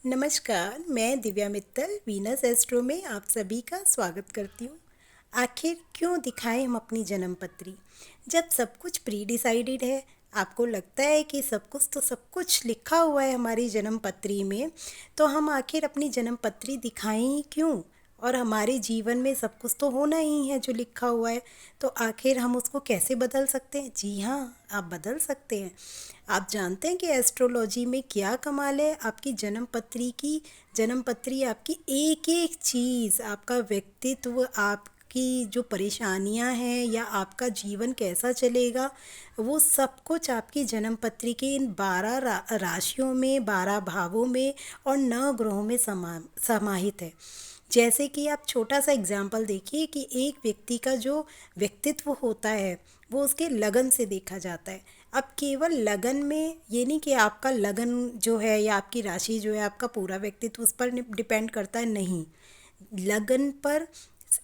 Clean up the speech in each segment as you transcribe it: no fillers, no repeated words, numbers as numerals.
नमस्कार, मैं Divya Mittal Venus astro में आप सभी का स्वागत करती हूँ। आखिर क्यों दिखाएं हम अपनी जन्म पत्री जब सब कुछ प्री डिसाइडेड है। आपको लगता है कि सब कुछ लिखा हुआ है हमारी जन्म पत्री में, तो हम आखिर अपनी जन्म पत्री दिखाएं ही क्यों? और हमारे जीवन में सब कुछ तो होना ही है जो लिखा हुआ है, तो आखिर हम उसको कैसे बदल सकते हैं? जी हाँ, आप बदल सकते हैं। आप जानते हैं कि एस्ट्रोलॉजी में क्या कमाल है? आपकी जन्म पत्री आपकी एक एक चीज़, आपका व्यक्तित्व, आपकी जो परेशानियां हैं या आपका जीवन कैसा चलेगा, वो सब कुछ आपकी जन्म पत्री के इन 12 राशियों में, 12 भावों में और 9 ग्रहों में समाहित है। जैसे कि आप छोटा सा एग्जाम्पल देखिए कि एक व्यक्ति का जो व्यक्तित्व होता है वो उसके लगन से देखा जाता है। अब केवल लगन में ये नहीं कि आपका लगन जो है या आपकी राशि जो है, आपका पूरा व्यक्तित्व उस पर डिपेंड करता है, नहीं। लगन पर,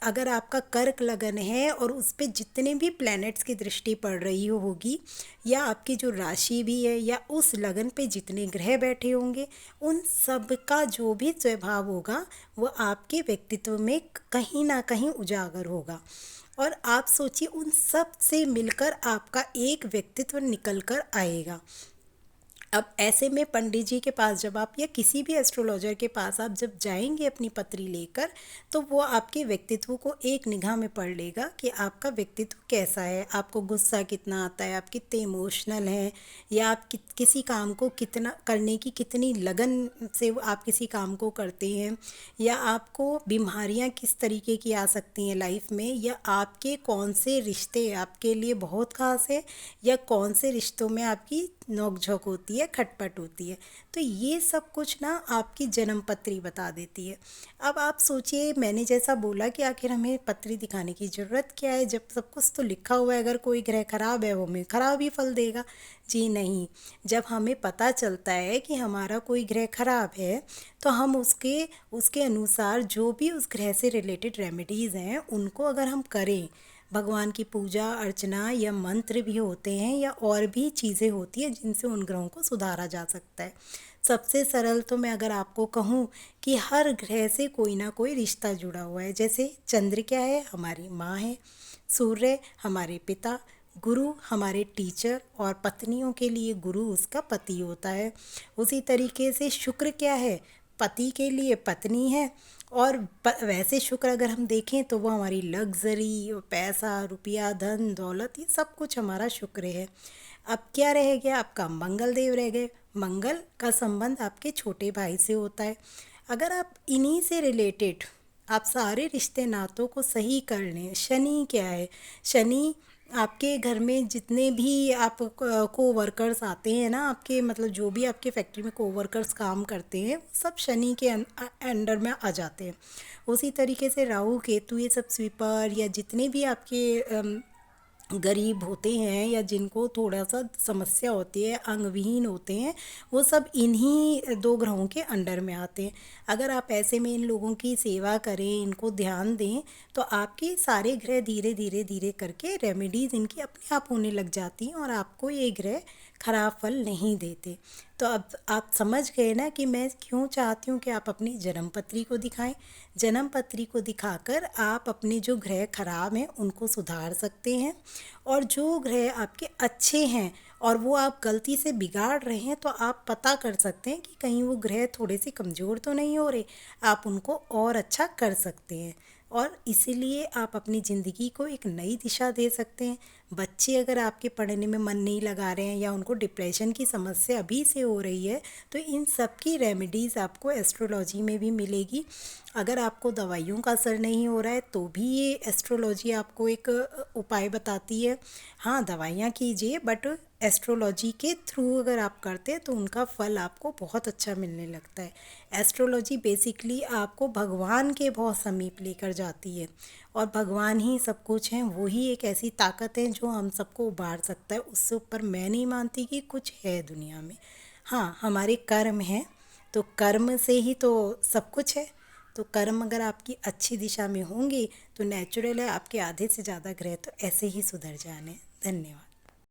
अगर आपका कर्क लगन है और उस पे जितने भी प्लैनेट्स की दृष्टि पड़ रही होगी, या आपकी जो राशि भी है या उस लगन पे जितने ग्रह बैठे होंगे, उन सब का जो भी स्वभाव होगा वो आपके व्यक्तित्व में कहीं ना कहीं उजागर होगा। और आप सोचिए, उन सब से मिलकर आपका एक व्यक्तित्व निकल कर आएगा। अब ऐसे में पंडित जी के पास जब आप, या किसी भी एस्ट्रोलॉजर के पास आप जब जाएंगे अपनी पत्री लेकर, तो वो आपके व्यक्तित्व को एक निगाह में पढ़ लेगा कि आपका व्यक्तित्व कैसा है, आपको गुस्सा कितना आता है, आप कितने इमोशनल हैं, या आप किसी काम को कितना करने की कितनी लगन से आप किसी काम को करते हैं, या आपको बीमारियां किस तरीके की आ सकती हैं लाइफ में, या आपके कौन से रिश्ते आपके लिए बहुत खास है, या कौन से रिश्तों में आपकी नोक झोंक होती है, खटपट होती है। तो ये सब कुछ ना आपकी जन्म पत्री बता देती है। अब आप सोचिए, मैंने जैसा बोला कि आखिर हमें पत्री दिखाने की ज़रूरत क्या है जब सब कुछ तो लिखा हुआ है। अगर कोई ग्रह खराब है वो हमें खराब ही फल देगा। जी नहीं, जब हमें पता चलता है कि हमारा कोई ग्रह खराब है, तो हम उसके उसके अनुसार जो भी उस ग्रह से रिलेटेड रेमेडीज़ हैं उनको अगर हम करें, भगवान की पूजा अर्चना या मंत्र भी होते हैं या और भी चीज़ें होती हैं जिनसे उन ग्रहों को सुधारा जा सकता है। सबसे सरल तो मैं अगर आपको कहूँ कि हर ग्रह से कोई ना कोई रिश्ता जुड़ा हुआ है। जैसे चंद्र क्या है? हमारी माँ है। सूर्य हमारे पिता, गुरु हमारे टीचर, और पत्नियों के लिए गुरु उसका पति होता है। उसी तरीके से शुक्र क्या है? पति के लिए पत्नी है। और वैसे शुक्र अगर हम देखें तो वो हमारी लग्जरी, पैसा, रुपया, धन दौलत, ये सब कुछ हमारा शुक्र है। अब क्या रह गया? आपका मंगल देव रह गए। मंगल का संबंध आपके छोटे भाई से होता है। अगर आप इन्हीं से रिलेटेड आप सारे रिश्ते नातों को सही कर लें। शनि क्या है? शनि आपके घर में जितने भी आप को वर्कर्स आते हैं ना, आपके मतलब जो भी आपके फैक्ट्री में को वर्कर्स काम करते हैं, सब शनि के अंडर में आ जाते हैं। उसी तरीके से राहु केतु, ये सब स्वीपर या जितने भी आपके गरीब होते हैं या जिनको थोड़ा सा समस्या होती है, अंगविहीन होते हैं, वो सब इन्हीं दो ग्रहों के अंडर में आते हैं। अगर आप ऐसे में इन लोगों की सेवा करें, इनको ध्यान दें, तो आपके सारे ग्रह धीरे धीरे धीरे करके रेमेडीज़ इनकी अपने आप होने लग जाती हैं और आपको ये ग्रह खराब फल नहीं देते। तो अब आप समझ गए ना कि मैं क्यों चाहती हूँ कि आप अपनी जन्म पत्री को दिखाएं। जन्म पत्री को दिखाकर आप अपने जो ग्रह खराब हैं उनको सुधार सकते हैं, और जो ग्रह आपके अच्छे हैं और वो आप गलती से बिगाड़ रहे हैं, तो आप पता कर सकते हैं कि कहीं वो ग्रह थोड़े से कमज़ोर तो नहीं हो रहे, आप उनको और अच्छा कर सकते हैं। और इसीलिए आप अपनी ज़िंदगी को एक नई दिशा दे सकते हैं। बच्चे अगर आपके पढ़ने में मन नहीं लगा रहे हैं या उनको डिप्रेशन की समस्या अभी से हो रही है, तो इन सब की रेमेडीज़ आपको एस्ट्रोलॉजी में भी मिलेगी। अगर आपको दवाइयों का असर नहीं हो रहा है तो भी ये एस्ट्रोलॉजी आपको एक उपाय बताती है। हाँ, दवाइयाँ कीजिए, बट एस्ट्रोलॉजी के थ्रू अगर आप करते हैं तो उनका फल आपको बहुत अच्छा मिलने लगता है। एस्ट्रोलॉजी बेसिकली आपको भगवान के बहुत समीप लेकर जाती है, और भगवान ही सब कुछ हैं। वही एक ऐसी ताकत है जो हम सबको उबार सकता है। उससे ऊपर मैं नहीं मानती कि कुछ है दुनिया में। हाँ, हमारे कर्म हैं, तो कर्म से ही तो सब कुछ है। तो कर्म अगर आपकी अच्छी दिशा में होंगे तो नेचुरल है आपके आधे से ज़्यादा ग्रह तो ऐसे ही सुधर जाने। धन्यवाद।